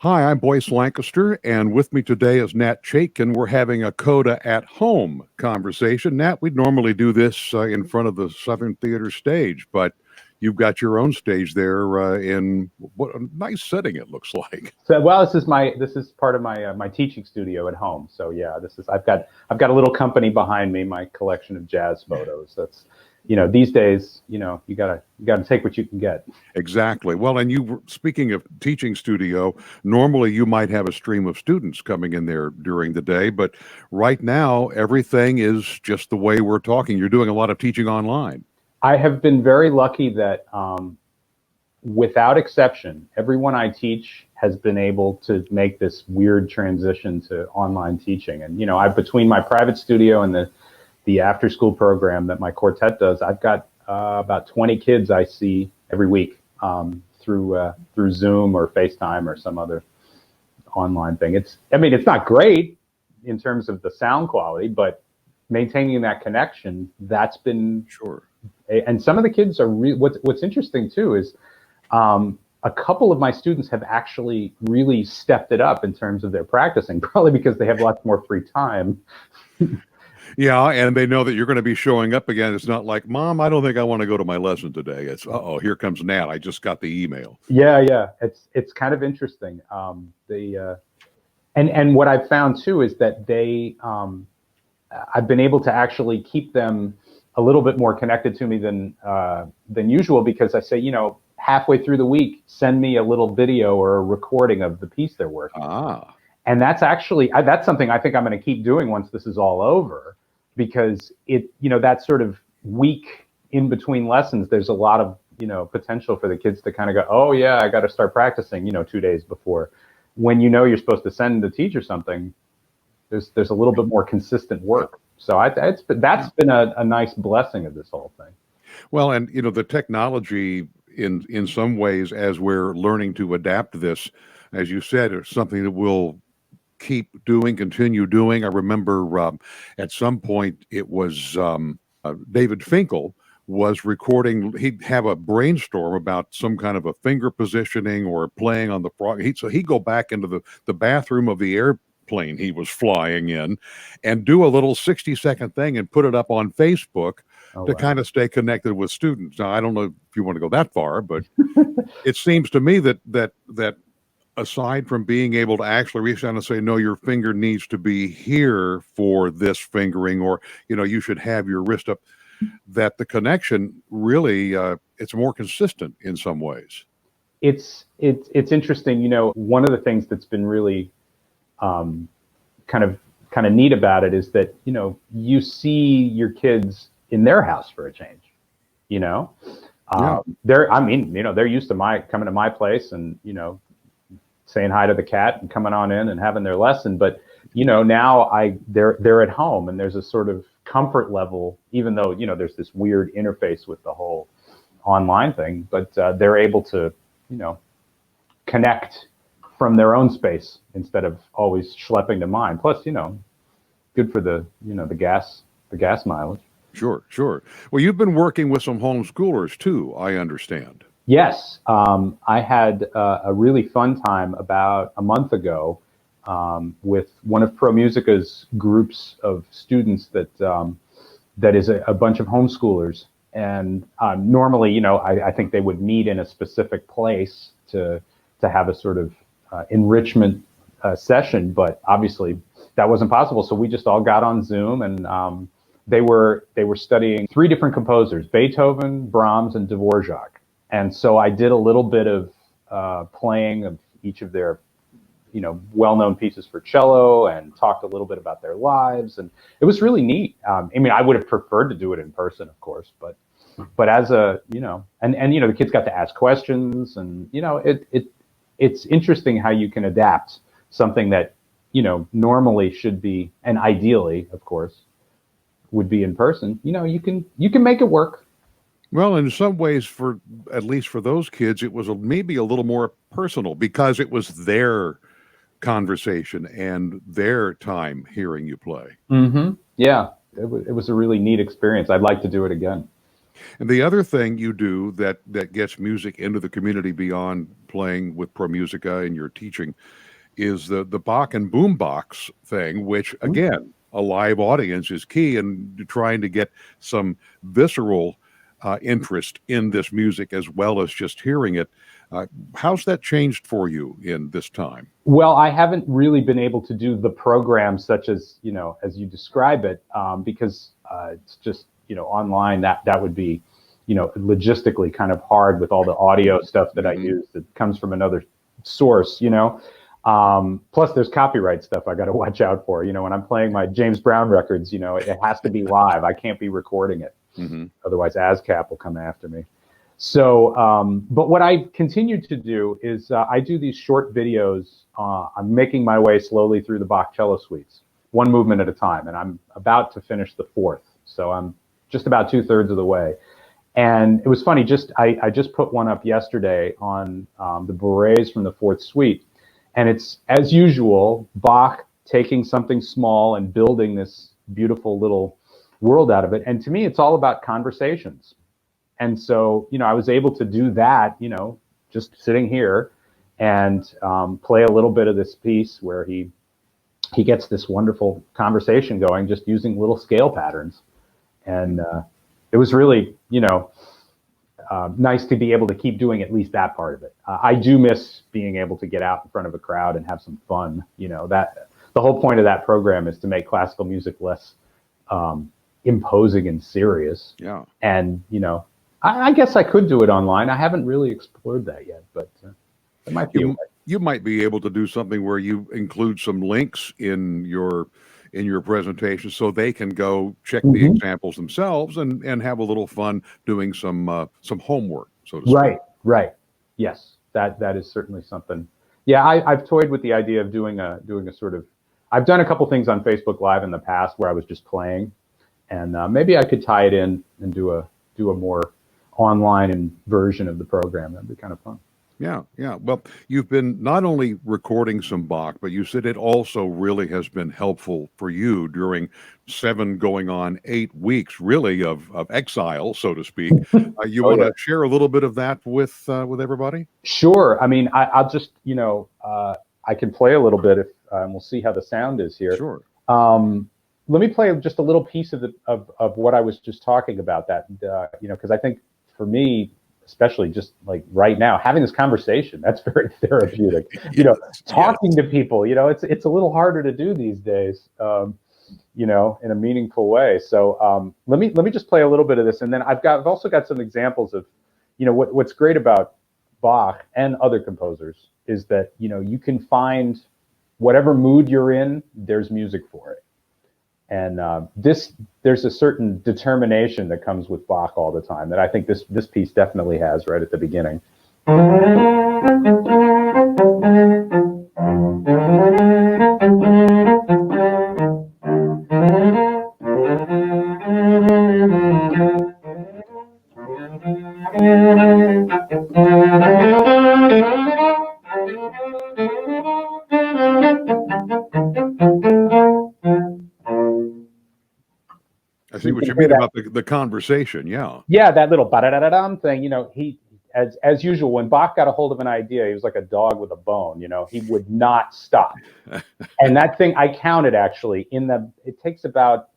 Hi, I'm Boyce Lancaster, and with me today is Nat Chaitkin. We're having a Coda at home conversation. Nat, we'd normally do this in front of the Southern Theater stage, but you've got your own stage there in what a nice setting it looks like. So, well, this is part of my teaching studio at home. So yeah, I've got a little company behind me, my collection of jazz photos. That's, these days, you gotta take what you can get. Exactly. Well, and speaking of teaching studio, normally you might have a stream of students coming in there during the day, but right now everything is just the way we're talking. You're doing a lot of teaching online. I have been very lucky that, without exception, everyone I teach has been able to make this weird transition to online teaching. And between my private studio and the after school program that my quartet does, I've got about 20 kids I see every week through Zoom or FaceTime or some other online thing. It's not great in terms of the sound quality, but maintaining that connection, that's been Sure. And some of the kids are what's interesting too is a couple of my students have actually really stepped it up in terms of their practicing, probably because they have lots more free time. Yeah, and they know that you're going to be showing up again. It's not like, Mom, I don't think I want to go to my lesson today. It's, uh-oh, here comes Nat. I just got the email. Yeah. It's kind of interesting. And what I've found too is that I've been able to actually keep them a little bit more connected to me than usual, because I say, halfway through the week, send me a little video or a recording of the piece they're working on. And that's actually, that's something I think I'm going to keep doing once this is all over, because that sort of week in between lessons, there's a lot of, potential for the kids to kind of go, oh yeah, I got to start practicing, 2 days before. When you're supposed to send the teacher something, there's a little bit more consistent work. So that's been a nice blessing of this whole thing. Well, and the technology in some ways, as we're learning to adapt this, as you said, is something that we'll continue doing. I remember at some point it was David Finkel was recording. He'd have a brainstorm about some kind of a finger positioning or playing on the frog. So he'd go back into the bathroom of the airplane he was flying in and do a little 60-second thing and put it up on Facebook to kind of stay connected with students. Now, I don't know if you want to go that far, but it seems to me that aside from being able to actually reach out and say, no, your finger needs to be here for this fingering, or, you should have your wrist up, that the connection really, it's more consistent in some ways. It's interesting. One of the things that's been really kind of neat about it is that, you see your kids in their house for a change, Yeah. they're used to coming to my place and, saying hi to the cat and coming on in and having their lesson. But, now they're at home, and there's a sort of comfort level, even though, there's this weird interface with the whole online thing, but they're able to, connect from their own space instead of always schlepping to mine. Plus, good for the gas mileage. Sure. Well, you've been working with some homeschoolers too, I understand. Yes. I had a really fun time about a month ago with one of ProMusica's groups of students that is a bunch of homeschoolers. And normally, I think they would meet in a specific place to have a sort of enrichment session, but obviously that wasn't possible. So we just all got on Zoom, and they were studying 3 different composers: Beethoven, Brahms, and Dvorak. And so I did a little bit of playing of each of their, well-known pieces for cello, and talked a little bit about their lives, and it was really neat. I would have preferred to do it in person, of course, but as a, and the kids got to ask questions, and it's interesting how you can adapt something that, normally should be, and ideally, of course, would be in person. You can make it work. Well, in some ways, at least for those kids, it was maybe a little more personal because it was their conversation and their time hearing you play. Mm-hmm. Yeah, it was a really neat experience. I'd like to do it again. And the other thing you do that gets music into the community beyond playing with ProMusica and your teaching is the Bach and Boombox thing, which again, a live audience is key in trying to get some visceral interest in this music as well as just hearing it. How's that changed for you in this time? Well, I haven't really been able to do the program such as, as you describe it, because it's just, online, that would be, logistically kind of hard with all the audio stuff that I use that comes from another source, plus there's copyright stuff I got to watch out for. When I'm playing my James Brown records, it has to be live. I can't be recording it. Otherwise ASCAP will come after me. So, but what I continue to do is I do these short videos. I'm making my way slowly through the Bach cello suites, one movement at a time, and I'm about to finish the fourth. So I'm just about 2/3 of the way. And it was funny, I just put one up yesterday on the bourrées from the fourth suite. And it's, as usual, Bach taking something small and building this beautiful little world out of it. And to me, it's all about conversations. And so, I was able to do that, just sitting here and play a little bit of this piece where he gets this wonderful conversation going just using little scale patterns. And it was really, nice to be able to keep doing at least that part of it. I do miss being able to get out in front of a crowd and have some fun. That the whole point of that program is to make classical music less imposing and serious. Yeah. And, I guess I could do it online. I haven't really explored that yet, but it might be. You might be able to do something where you include some links in your presentation so they can go check the examples themselves and have a little fun doing some homework, so to speak. Right. Yes, that is certainly something. Yeah, I've toyed with the idea of doing a sort of. I've done a couple things on Facebook Live in the past where I was just playing, and maybe I could tie it in and do a more online version of the program. That'd be kind of fun. Yeah. Well, you've been not only recording some Bach, but you said it also really has been helpful for you during 7 going on 8 weeks, really, of exile, so to speak. You want to share a little bit of that with everybody? Sure. I mean, I'll just, I can play a little bit, and we'll see how the sound is here. Sure. Let me play just a little piece of what I was just talking about. That because I think for me, especially just like right now, having this conversation, that's very therapeutic. Talking to people, it's a little harder to do these days, in a meaningful way. So let me just play a little bit of this, and then I've also got some examples of, what's great about Bach and other composers is that you can find whatever mood you're in, there's music for it. And there's a certain determination that comes with Bach all the time that I think this piece definitely has right at the beginning. I see what you mean about the conversation. Yeah. Yeah, that little ba-da-da-da-dum thing. He, as usual, when Bach got a hold of an idea, he was like a dog with a bone. He would not stop. And that thing, I counted actually it takes about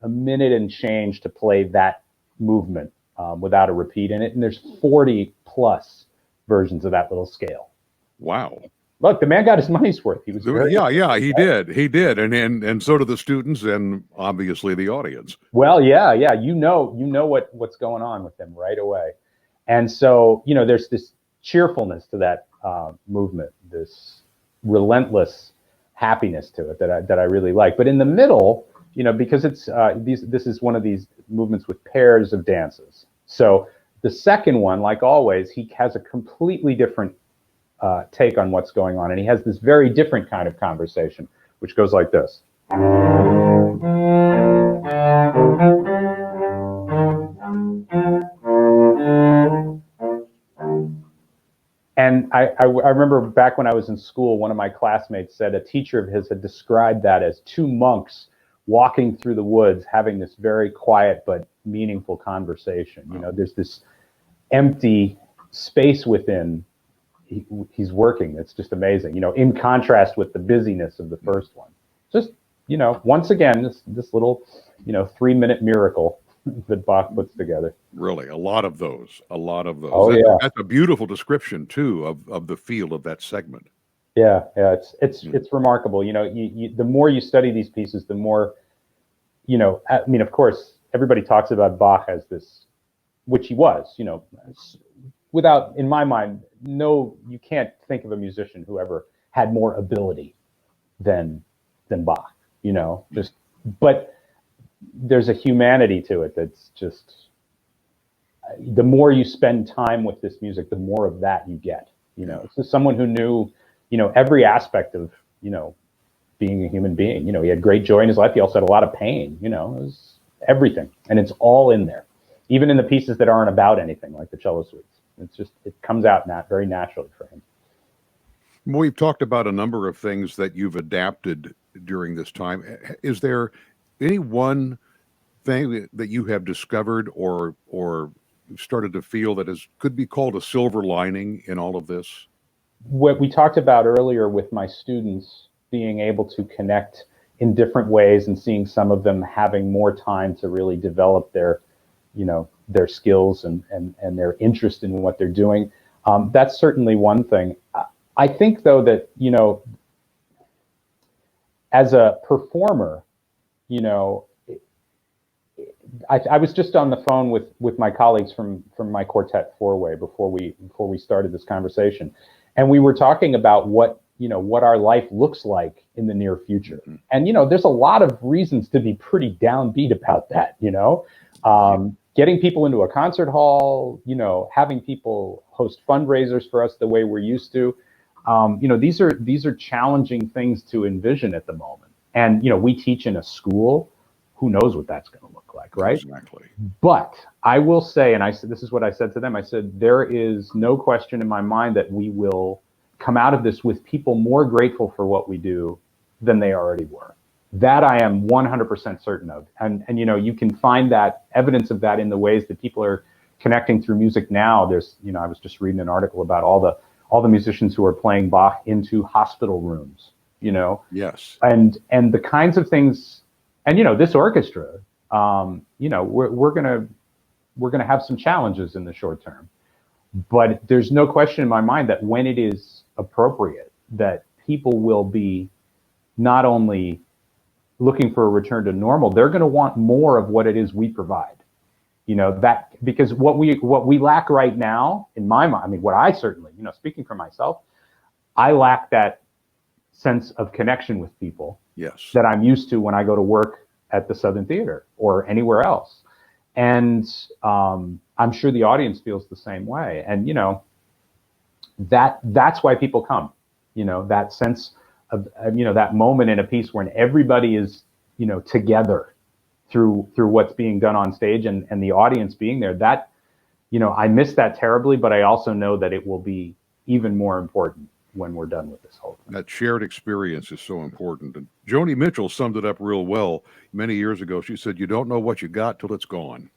a minute and change to play that movement without a repeat in it. And there's 40 plus versions of that little scale. Wow. Look, the man got his money's worth. He was he did, and so did the students, and obviously the audience. Well, yeah, you know what's going on with him right away, and so there's this cheerfulness to that movement, this relentless happiness to it that I really like. But in the middle, because it's this is one of these movements with pairs of dances. So the second one, like always, he has a completely different take on what's going on, and he has this very different kind of conversation, which goes like this. And I remember back when I was in school, one of my classmates said a teacher of his had described that as two monks walking through the woods, having this very quiet but meaningful conversation. You know, there's this empty space within he's working. It's just amazing, you know, in contrast with the busyness of the first one. Just, you know, once again, this little, you know, 3-minute miracle that Bach puts together. Really, a lot of those. Oh, That's a beautiful description too of the feel of that segment. Yeah, it's remarkable. You know, the more you study these pieces, the more, you know, I mean, of course, everybody talks about Bach as this, which he was, you know, without, in my mind, no, you can't think of a musician who ever had more ability than Bach, you know, just, but there's a humanity to it that's just, the more you spend time with this music, the more of that you get, you know. It's just someone who knew, you know, every aspect of, you know, being a human being. You know, he had great joy in his life. He also had a lot of pain, you know, it was everything. And it's all in there, even in the pieces that aren't about anything, like the cello suites. It's just, it comes out very naturally for him. We've talked about a number of things that you've adapted during this time. Is there any one thing that you have discovered or started to feel that could be called a silver lining in all of this? What we talked about earlier with my students being able to connect in different ways and seeing some of them having more time to really develop their, you know, their skills and their interest in what they're doing. That's certainly one thing. I think, though, that, you know, as a performer, you know, I was just on the phone with my colleagues from my quartet four-way before we started this conversation, and we were talking about what our life looks like in the near future. Mm-hmm. And, you know, there's a lot of reasons to be pretty downbeat about that, you know. Getting people into a concert hall, you know, having people host fundraisers for us the way we're used to. You know, these are challenging things to envision at the moment. And, you know, we teach in a school. Who knows what that's going to look like, right? Exactly. But I will say, and I said, this is what I said to them. I said, there is no question in my mind that we will come out of this with people more grateful for what we do than they already were. That I am 100% certain of. And you know, you can find that evidence of that in the ways that people are connecting through music now. There's, you know, I was just reading an article about all the musicians who are playing Bach into hospital rooms, you know. Yes. And the kinds of things. And, you know, this orchestra, you know, we're gonna have some challenges in the short term, but there's no question in my mind that when it is appropriate, that people will be not only looking for a return to normal, they're going to want more of what it is we provide. You know, that because what we lack right now, in my mind, I mean, what I certainly, you know, speaking for myself, I lack that sense of connection with people. Yes. That I'm used to when I go to work at the Southern Theater or anywhere else. And I'm sure the audience feels the same way. And, you know, that's why people come, you know, that sense of, you know, that moment in a piece when everybody is, you know, together through what's being done on stage and the audience being there. That, you know, I miss that terribly, but I also know that it will be even more important when we're done with this whole thing. That shared experience is so important. And Joni Mitchell summed it up real well many years ago. She said, "You don't know what you got till it's gone."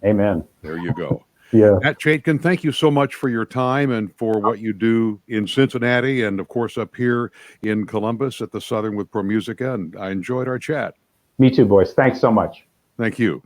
Amen. There you go. Yeah. Nat Chaitkin, thank you so much for your time and for what you do in Cincinnati and, of course, up here in Columbus at the Southern with ProMusica. And I enjoyed our chat. Me too, Boyce. Thanks so much. Thank you.